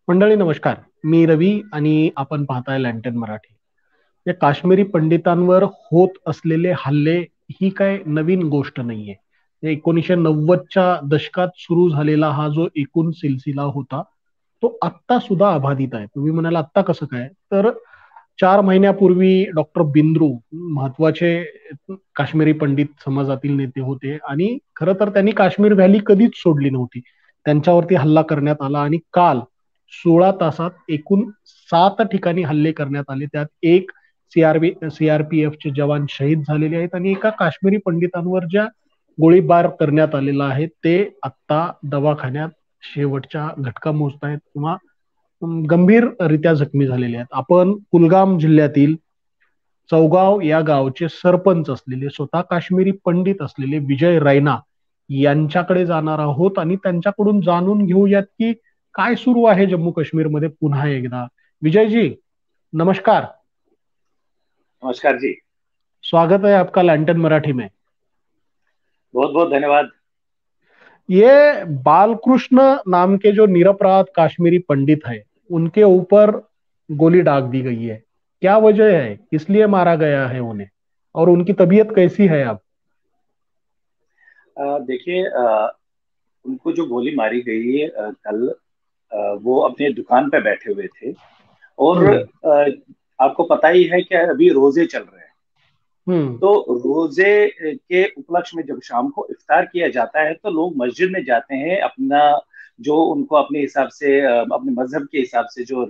मंडळी नमस्कार. मी रवी आणि आपण पाहताय लँटन मराठी. या काश्मीरी पंडितांवर होत असलेले हल्ले ही काय नवीन गोष्ट नाहीये. 1990च्या दशकात सुरू झालेला हा जो एकूण सिलसिला होता, तो आत्ता सुद्धा अबाधित आहे. तुम्ही म्हणाल आत्ता कसं काय? तर 4 महिन्यापूर्वी डॉक्टर बिंद्रू महत्वाचे काश्मीरी पंडित समाजातील नेते होते आणि खरं तर त्यांनी काश्मीर व्हॅली कधीच सोडली नव्हती. त्यांच्यावरती हल्ला करण्यात आला आणि काल 16 तासात एकूण 7 ठिकाणी हल्ले करण्यात आले. त्यात एक सीआरपीएफचे जवान शहीद झालेले आहेत आणि एका काश्मीरी पंडितांवर ज्या गोळीबार करण्यात आलेला आहे ते आत्ता दवाखान्यात शेवटच्या घटका मोजतायत किंवा गंभीररित्या जखमी झालेले आहेत. आपण कुलगाम जिल्ह्यातील चौगाव या गावचे सरपंच असलेले स्वतः काश्मीरी पंडित असलेले विजय रैना यांच्याकडे जाणार आहोत आणि त्यांच्याकडून जाणून घेऊयात की काय सुरू आहे जम्मू काश्मीरमध्ये पुन्हा एकदा. विजयजी, नमस्कार. नमस्कार जी। स्वागत है आपका लैंटन मराठी में. बहुत बहुत धन्यवाद। ये बालकृष्ण नाम के जो निरपराध काश्मीरी पंडित है उनके ऊपर गोली दाग दी गई है. क्या वजह है, किस लिए मारा गया है उन्हें, और उनकी तबीयत कैसी है अब? देखिए, उनको जो गोली मारी गई है कल, वो अपने दुकान पे बैठे हुए थे और हम्म. आपको पता ही है कि अभी रोजे चल रहे हैं। हम्म. तो रोजे के उपलक्ष्य में जब शाम को इफ्तार किया जाता है तो लोग मस्जिद में जाते हैं, अपना जो उनको अपने हिसाब से अपने मजहब के हिसाब से जो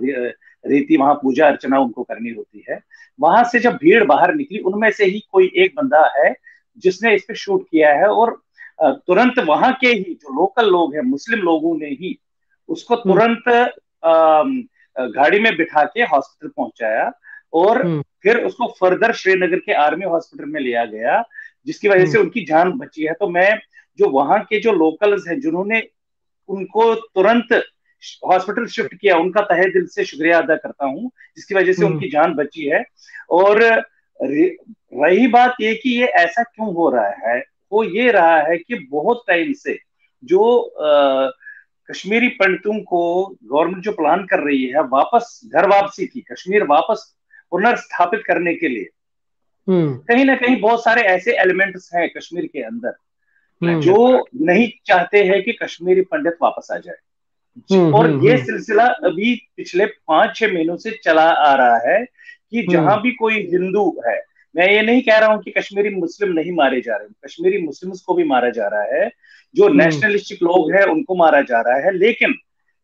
रीति वहां पूजा अर्चना उनको करनी होती है। वहां से जब भीड़ बाहर निकली, उनमें से ही कोई एक बंदा है जिसने इस पे शूट किया है और तुरंत वहां के ही जो लोकल लोग हैं, मुस्लिम लोगों ने ही उसको हम्म. तुरंत गाड़ी में बिठा के हॉस्पिटल पहुंचाया और हम्म. फिर उसको फर्दर श्रीनगर के आर्मी हॉस्पिटल में लिया गया, जिसकी वजह हम्म. से उनकी जान बची है। तो मैं जो वहां के जो लोकल्स हैं जिन्होंने उनको तुरंत हॉस्पिटल शिफ्ट किया, उनका तहे दिल से शुक्रिया अदा करता हूं, जिसकी वजह से हम्म. उनकी जान बची है। और रही बात ये कि ये ऐसा क्यों हो रहा है, वो ये रहा है कि बहुत टाइम से जो कश्मीरी पंडितों को गवर्नमेंट जो प्लान कर रही है वापस घर वापसी की, कश्मीर वापस पुनर्स्थापित करने के लिए, हम्म. कहीं ना कहीं बहुत सारे ऐसे एलिमेंट्स हैं कश्मीर के अंदर हम्म. जो नहीं चाहते हैं कि कश्मीरी पंडित वापस आ जाए। हम्म. और हम्म. ये हम्म. सिलसिला अभी पिछले 5-6 महीनों से चला आ रहा है कि जहां हम्म. भी कोई हिंदू है, मैं ये नहीं कह रहा हूं कि कश्मीरी मुस्लिम नहीं मारे जा रहे हैं, कश्मीरी मुस्लिम्स को भी मारा जा रहा है, जो हम्म. नेशनलिस्टिक लोग हैं उनको मारा जा रहा है, लेकिन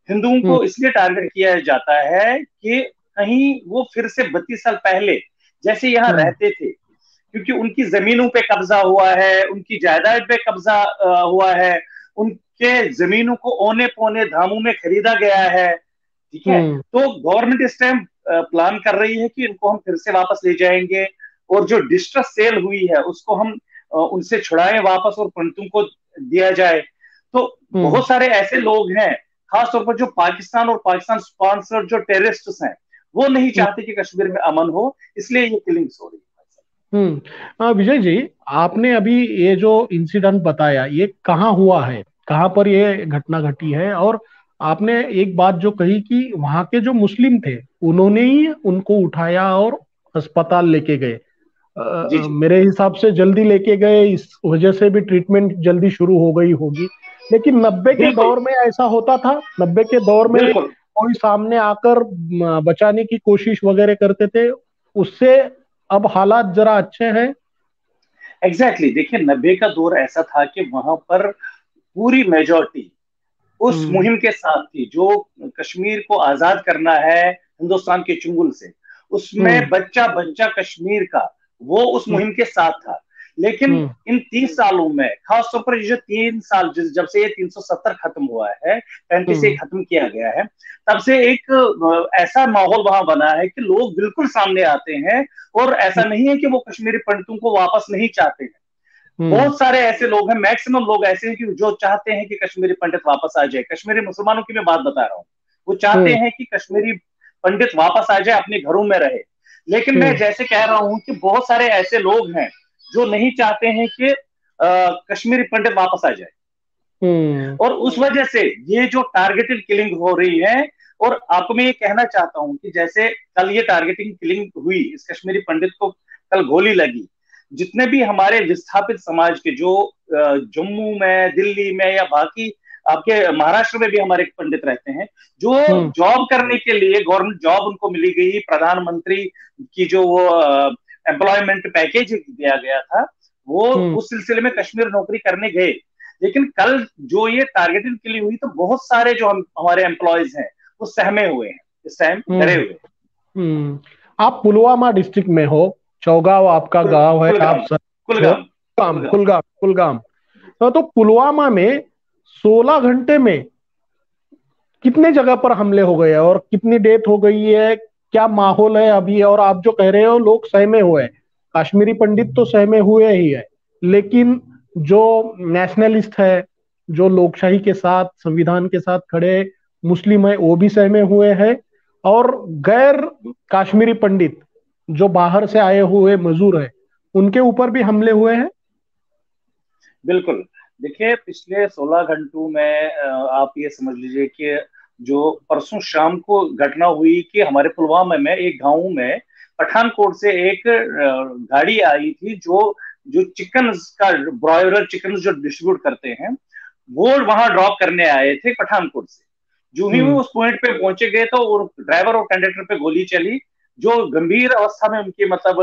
हिंदुओं हम्म. को इसलिए टारगेट किया जाता है कि कहीं वो फिर से 32 साल पहले जैसे यहाँ हम्म. रहते थे, क्योंकि उनकी जमीनों पे कब्जा हुआ है, उनकी जायदाद पे कब्जा हुआ है, उनके जमीनों को औने पौने दामों में खरीदा गया है। ठीक है, हम्म. तो गवर्नमेंट इस टाइम प्लान कर रही है कि इनको हम फिर से वापस ले जाएंगे और जो डिस्ट्रेस सेल हुई है उसको हम उनसे छुड़ाएं वापस और पंडितों को दिया जाए। तो हम्म. बहुत सारे ऐसे लोग हैं, खासतौर पर जो पाकिस्तान और पाकिस्तान स्पॉन्सर्ड जो टेररिस्ट हैं, वो नहीं चाहते कि कश्मीर में अमन हो, इसलिए ये किलिंग्स हो रही है। विजय जी, आपने अभी ये जो इंसिडेंट बताया ये कहाँ हुआ है, कहाँ पर ये घटना घटी है, और आपने एक बात जो कही कि वहां के जो मुस्लिम थे उन्होंने ही उनको उठाया और अस्पताल लेके गए. जी जी। मेरे हिसाब से जल्दी लेके गए, इस वजह से भी ट्रीटमेंट जल्दी शुरू हो गई होगी. लेकिन 90 के बिल्कुल दौर में ऐसा होता था? 90 के दौर में बिल्कुल। कोई सामने आकर बचाने की कोशिश वगैरह करते थे उससे? अब हालात जरा अच्छे हैं? Exactly exactly। देखिए, 90 का दौर ऐसा था कि वहां पर पूरी मेजोरिटी उस हम्म. मुहिम के साथ थी, जो कश्मीर को आजाद करना है हिंदुस्तान के चुंगल से, हम्म. उसमें बच्चा बच्चा कश्मीर का वो उस हम्म. मुहिम के साथ था। लेकिन हम्म. इन 30 सालों में, खासतौर पर ये जो 3 साल जब से ये 370 खत्म हुआ है, 35 से हम्म. खत्म किया गया है, तब से एक ऐसा माहौल वहां बना है कि लोग बिल्कुल सामने आते हैं। और ऐसा नहीं है कि वो कश्मीरी पंडितों को वापस नहीं चाहते हैं, हम्म. बहुत सारे ऐसे लोग हैं, मैक्सिमम लोग ऐसे हैं कि जो चाहते हैं कि कश्मीरी पंडित वापस आ जाए। कश्मीरी मुसलमानों की मैं बात बता रहा हूँ, वो चाहते हम्म. हैं कि कश्मीरी पंडित वापस आ जाए, अपने घरों में रहे। लेकिन मैं हम्म. जैसे कह रहा हूं कि बहुत सारे ऐसे लोग हैं जो नहीं चाहते हैं कि कश्मीरी पंडित वापस आ जाए, हम्म. और उस वजह से ये जो टारगेटेड किलिंग हो रही है, और आपको मैं ये कहना चाहता हूँ कि जैसे कल ये टारगेटिंग किलिंग हुई, इस कश्मीरी पंडित को कल गोली लगी, जितने भी हमारे विस्थापित समाज के जो जम्मू में, दिल्ली में या बाकी आपके महाराष्ट्र में भी हमारे पंडित रहते हैं, जो हम्म। जॉब करने के लिए गवर्नमेंट जॉब उनको मिली गई, प्रधानमंत्री की जो वो एम्प्लॉयमेंट पैकेज दिया गया था, वो हम्म। उस सिलसिले में कश्मीर नौकरी करने गए। लेकिन कल जो ये टारगेटेड किलिंग हुई, तो बहुत सारे जो हमारे एम्प्लॉयज हैं वो सहमे हुए हैं, इस टाइम डरे हम्म। हुए हैं। हम्म। आप पुलवामा डिस्ट्रिक्ट में हो, चौगांव आपका गांव है, आप कुलगाम, सर हो। कुलगाम, कुलगाम, कुलगाम। कुलगाम, कुलगाम। तो पुलवामा में 16 घंटे में कितने जगह पर हमले हो गए हैं और कितनी डेथ हो गई है? क्या माहौल है अभी? और आप जो कह रहे हो लोग सहमे हुए हैं, कश्मीरी पंडित तो सहमे हुए ही है, लेकिन जो नेशनलिस्ट है, जो लोकशाही के साथ, संविधान के साथ खड़े मुस्लिम है, वो भी सहमे हुए हैं। और गैर कश्मीरी पंडित जो बाहर से आए हुए मजदूर है, उनके ऊपर भी हमले हुए हैं। बिल्कुल। देखिए, पिछले 16 घंटों में आप ये समझ लीजिए कि जो परसों शाम को घटना हुई कि हमारे पुलवामा में एक गांव में पठानकोट से एक गाड़ी आई थी, जो जो चिकन का, ब्रॉयलर चिकन जो डिस्ट्रीब्यूट करते हैं, वो वहां ड्रॉप करने आए थे पठानकोट से। जो ही वो हम्म। उस पॉइंट पे पहुंचे गए तो वो ड्राइवर और कंडक्टर पे गोली चली, जो गंभीर अवस्था में उनके मतलब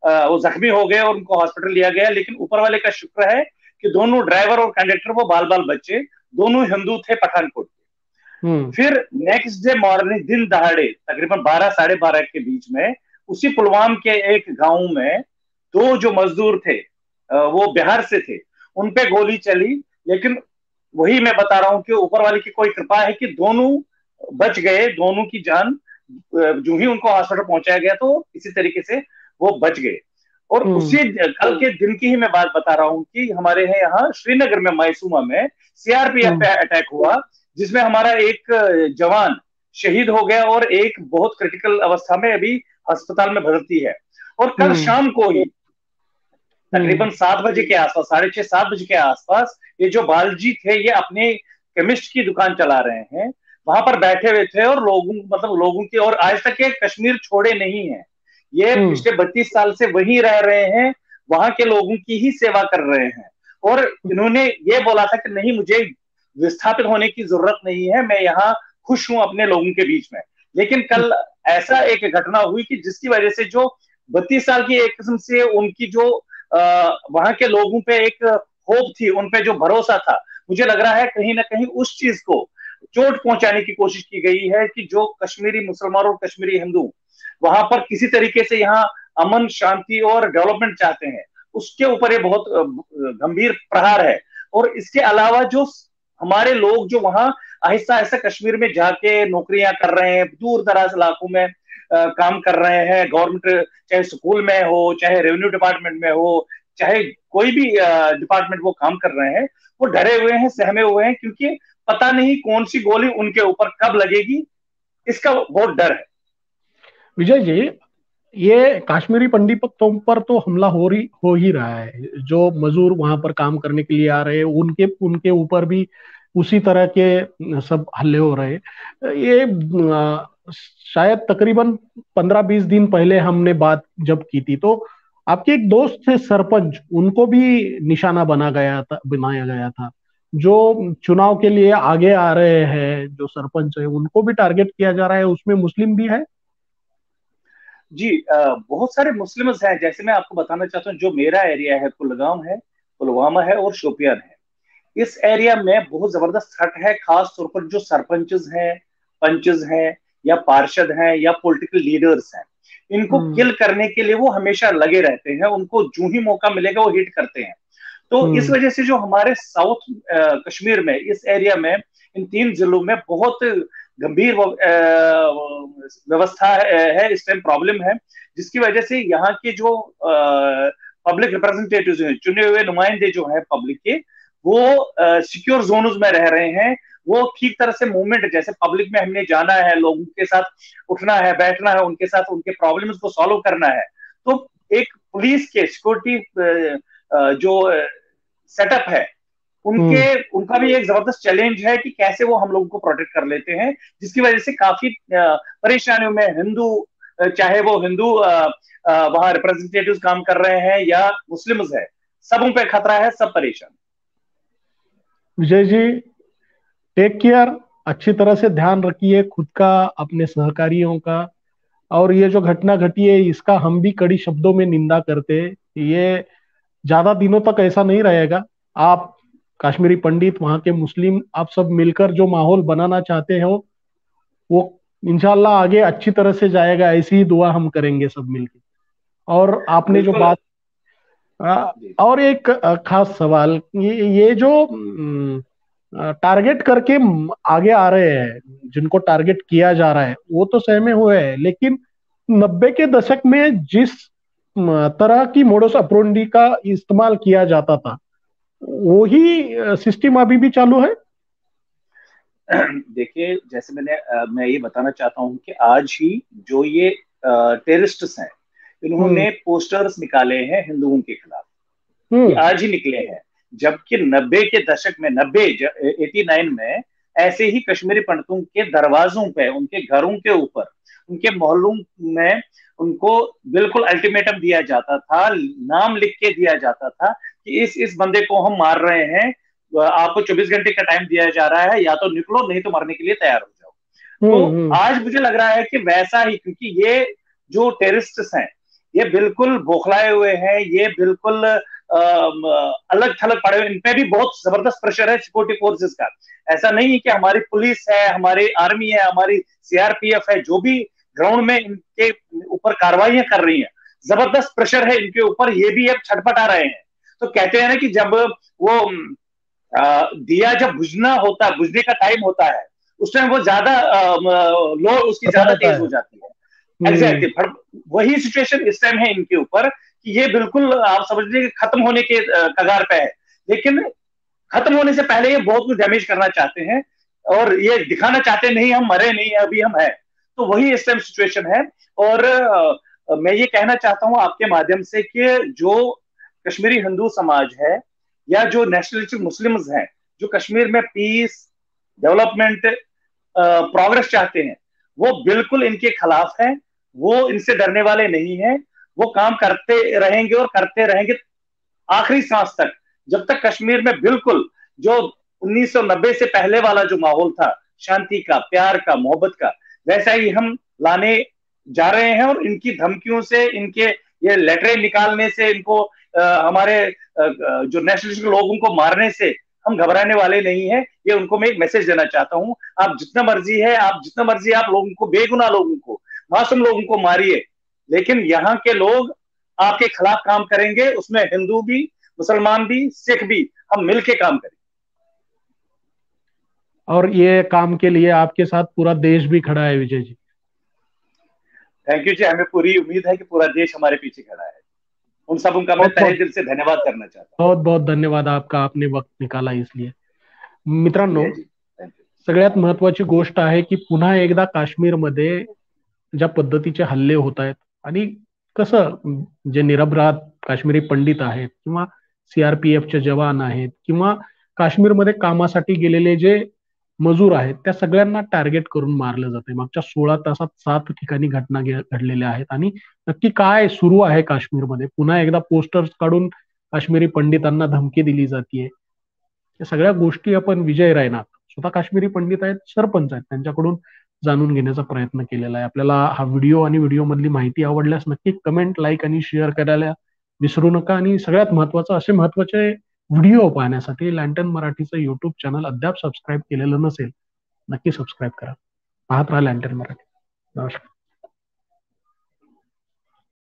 वो जख्मी हो गए और उनको हॉस्पिटल लिया गया। लेकिन ऊपर वाले का शुक्र है कि दोनों ड्राइवर और कंडक्टर वो बाल बाल बच्चे, दोनों हिंदू थे पठानकोट के। हम्म। फिर नेक्स्ट डे मॉर्निंग, दिन दहाड़े तकरीबन 12 साढ़े 12 के बीच में, उसी पुलवाम के एक गांव में दो जो मजदूर थे, वो बिहार से थे, उन पे गोली चली। लेकिन वही मैं बता रहा हूं कि ऊपर वाले की कोई कृपा है कि दोनों बच गए, दोनों की जान जो ही उनको हॉस्पिटल पहुंचाया गया तो इसी तरीके से वो बच गए। और हम्म। उसी कल के दिन की ही मैं बात बता रहा हूं कि हमारे यहाँ श्रीनगर में, मायसूमा में सीआरपीएफ हम्म। पे अटैक हुआ, जिसमें हमारा एक जवान शहीद हो गया और एक बहुत क्रिटिकल अवस्था में अभी अस्पताल में भर्ती है। और कल हम्म। शाम को ही हम्म। तकरीबन 7 बजे के आसपास, साढ़े 6 7 बजे के आसपास, ये जो बालजी थे ये अपने केमिस्ट की दुकान चला रहे हैं, वहां पर बैठे हुए थे और लोगों, मतलब लोगों की, और आज तक ये कश्मीर छोड़े नहीं है, ये हम्म। पिछले 32 साल से वहीं रह रहे हैं, वहां के लोगों की ही सेवा कर रहे हैं। और इन्होंने ये बोला था कि नहीं, मुझे विस्थापित होने की जरूरत नहीं है, मैं यहाँ खुश हूं अपने लोगों के बीच में। लेकिन कल ऐसा एक घटना हुई कि जिसकी वजह से जो 32 साल की एक किस्म से उनकी जो वहां के लोगों पे एक होप थी, उन पे जो भरोसा था, मुझे लग रहा है कहीं ना कहीं उस चीज को चोट पहुंचाने की कोशिश की गई है कि जो कश्मीरी मुसलमान और कश्मीरी हिंदू वहां पर किसी तरीके से यहाँ अमन शांति और डेवलपमेंट चाहते हैं, उसके ऊपर ये बहुत गंभीर प्रहार है। और इसके अलावा जो हमारे लोग जो वहां आहिस्ता आहिस्ता कश्मीर में जाके नौकरियां कर रहे हैं, दूर दराज इलाकों में काम कर रहे हैं, गवर्नमेंट चाहे स्कूल में हो, चाहे रेवेन्यू डिपार्टमेंट में हो, चाहे कोई भी डिपार्टमेंट वो काम कर रहे हैं, वो डरे हुए हैं, सहमे हुए हैं, क्योंकि पता नहीं कौन सी गोली उनके ऊपर कब लगेगी, इसका बहुत डर है। विजय जी, ये कश्मीरी पंडितों पर तो हमला हो ही रहा है। जो मजदूर वहां पर काम करने के लिए आ रहे हैं, उनके उनके ऊपर भी उसी तरह के सब हल्ले हो रहे हैं। ये शायद तकरीबन 15-20 दिन पहले हमने बात जब की थी, तो आपके एक दोस्त थे सरपंच, उनको भी निशाना बनाया गया था। जो चुनाव के लिए आगे आ रहे हैं, जो सरपंच है, उनको भी टारगेट किया जा रहा है, उसमें मुस्लिम भी है। जी, बहुत सारे मुस्लिम्स हैं। जैसे मैं आपको बताना चाहता हूँ, जो मेरा एरिया है, कुलगाम है, पुलवामा है और शोपियान है, इस एरिया में बहुत जबरदस्त हट है, खास तौर पर जो सरपंचेस हैं, पंचेस हैं, या पार्षद हैं, या पॉलिटिकल लीडर्स हैं, इनको हम्म। किल करने के लिए वो हमेशा लगे रहते हैं, उनको जो ही मौका मिलेगा वो हिट करते हैं। तो इस हम्म। वजह से जो हमारे साउथ कश्मीर में, इस एरिया में, इन 3 जिलों में बहुत गंभीर व्यवस्था है, इस टाइम प्रॉब्लम है, जिसकी वजह से यहाँ के जो पब्लिक रिप्रेजेंटेटिव हैं, चुने हुए नुमाइंदे जो हैं पब्लिक के, वो सिक्योर जोन्स में रह रहे हैं। वो ठीक तरह से मूवमेंट, जैसे पब्लिक में हमने जाना है, लोगों के साथ उठना है, बैठना है, उनके साथ उनके प्रॉब्लम्स को सॉल्व करना है, तो एक पुलिस के सिक्योरिटी जो सेटअप है, उनके उनका भी एक जबरदस्त चैलेंज है कि कैसे वो हम लोगों को प्रोटेक्ट कर लेते हैं, जिसकी वजह से काफी परेशानियों में हिंदू, चाहे वो हिंदू वहां रिप्रेजेंटेटिव काम कर रहे हैं या मुस्लिम्स है, सब उन पे खतरा है, सब परेशान। विजय जी, टेक केयर, अच्छी तरह से ध्यान रखिए खुद का, अपने सहकारियों का। और ये जो घटना घटी है इसका हम भी कड़ी शब्दों में निंदा करते हैं। ये ज्यादा दिनों तक ऐसा नहीं रहेगा। आप कश्मीरी पंडित, वहां के मुस्लिम, आप सब मिलकर जो माहौल बनाना चाहते हो वो इंशाल्लाह आगे अच्छी तरह से जाएगा, ऐसी ही दुआ हम करेंगे सब मिलकर। और आपने जो बिल्कुल। बात जी। और एक खास सवाल, ये जो टारगेट करके आगे आ रहे हैं, जिनको टारगेट किया जा रहा है वो तो सहमे हुए हैं, लेकिन 90 के दशक में जिस तरह की मोडस अप्रोंडी का इस्तेमाल किया जाता था वो ही सिस्टम अभी भी चालू है। देखिए, जैसे मैं ये बताना चाहता हूँ कि आज ही जो ये टेररिस्ट्स हैं, हम्म। इन्होंने पोस्टर्स निकाले हैं हिंदुओं के खिलाफ। ये हम्म। आज ही निकले हैं। जबकि 90 के दशक में, 89 में ऐसे ही कश्मीरी पंडितों के दरवाजों पे, उनके घरों के ऊपर, उनके मोहल्लों में उनको बिल्कुल अल्टीमेटम दिया जाता था, नाम लिख के दिया जाता था कि इस बंदे को हम मार रहे हैं, आपको 24 घंटे का टाइम दिया जा रहा है, या तो निकलो नहीं तो मरने के लिए तैयार हो जाओ। तो हम्म। आज मुझे लग रहा है कि वैसा ही, क्योंकि ये जो टेररिस्ट हैं ये बिल्कुल बौखलाए हुए हैं, ये बिल्कुल अलग थलग पड़े हुए, इन पे भी बहुत जबरदस्त प्रेशर है सिक्योरिटी फोर्सेस का। ऐसा नहीं है कि हमारी पुलिस है, हमारी आर्मी है, हमारी सीआरपीएफ है, जो भी ग्राउंड में इनके ऊपर कार्रवाई कर रही है, जबरदस्त प्रेशर है इनके ऊपर, ये भी अब छटपटा रहे हैं। तो कहते हैं ना कि जब वो दिया जब बुझने का टाइम होता है, उस टाइम वो ज्यादा लो उसकी पता ज्यादा रहता तेज है। हो जाती है। हम्म। एग्जैक्टली वही सिचुएशन इस टाइम है इनके ऊपर, कि ये बिल्कुल आप समझ लीजिए खत्म होने के कगार पे है। लेकिन खत्म होने से पहले ये बहुत कुछ डैमेज करना चाहते हैं, और ये दिखाना चाहते नहीं हम मरे नहीं, अभी हम है। तो वही इस टाइम सिचुएशन है। और मैं ये कहना चाहता हूं आपके माध्यम से कि जो कश्मीरी हिंदू समाज है या जो नेशनलिस्टिक मुस्लिम्स हैं, जो कश्मीर में पीस, डेवलपमेंट, प्रोग्रेस चाहते हैं, वो बिल्कुल इनके खिलाफ हैं। वो इनसे डरने वाले नहीं हैं। वो काम करते रहेंगे और करते रहेंगे आखिरी सांस तक, जब तक कश्मीर में बिल्कुल जो 1990 से पहले वाला जो माहौल था, शांति का, प्यार का, मोहब्बत का, वैसा ही हम लाने जा रहे हैं। और इनकी धमकियों से, इनके ये लेटरें निकालने से, इनको हमारे जो नेशनलिस्ट लोगों को मारने से हम घबराने वाले नहीं है। ये उनको मैं एक मैसेज देना चाहता हूं। आप जितना मर्जी आप लोगों को, बेगुनाह लोगों को, मासूम लोगों को मारिए, लेकिन यहाँ के लोग आपके खिलाफ काम करेंगे, उसमें हिंदू भी, मुसलमान भी, सिख भी, हम मिलके काम करें। और ये काम के लिए आपके साथ पूरा देश भी खड़ा है विजय जी। थैंक यू जी, हमें पूरी उम्मीद है कि पूरा देश हमारे पीछे खड़ा है। उन सब उनका मैं बहुत तहे बहुत दिल से धन्यवाद करना चाहता बहुत बहुत धन्यवाद आपका, आपने वक्त निकाला इसलिए। हूँ। मित्रांनो, शुक्रिया जी, थैंक यू। सगळ्यात महत्वाची गोष्ट आहे की पुन्हा एकदा काश्मीरमध्ये ज्या पद्धतीचे हल्ले होत आहेत आणि कसं जे निरपराध काश्मीरी पंडित आहेत किंवा सीआरपीएफचे जवान आहेत किंवा काश्मीरमध्ये कामासाठी गेलेले जे मजूर आहेत त्या सगळ्यांना टार्गेट करून मारलं जाते। मागच्या 16 तासात 7 ठिकाणी घटना घडलेल्या आहेत आणि नक्की काय सुरू आहे काश्मीरमध्ये, पुन्हा एकदा पोस्टर्स काढून काश्मीरी पंडितांना धमकी दिली जाते। या सगळ्या गोष्टी आपण विजय रायनाथ, स्वतः काश्मीरी पंडित आहेत, सरपंच आहेत, त्यांच्याकडून जाणून घेण्याचा प्रयत्न केलेला आहे। आपल्याला हा व्हिडिओ आणि व्हिडिओ मधली माहिती आवडल्यास नक्की कमेंट, लाईक आणि शेअर करायला विसरू नका। आणि सगळ्यात महत्वाचं, असे महत्वाचे व्हिडिओ पाहण्यासाठी लँटन मराठीचं युट्यूब चॅनल अद्याप सबस्क्राईब केलेलं नसेल, नक्की सबस्क्राईब करा। पाहत राहा लँटन मराठी। नमस्कार।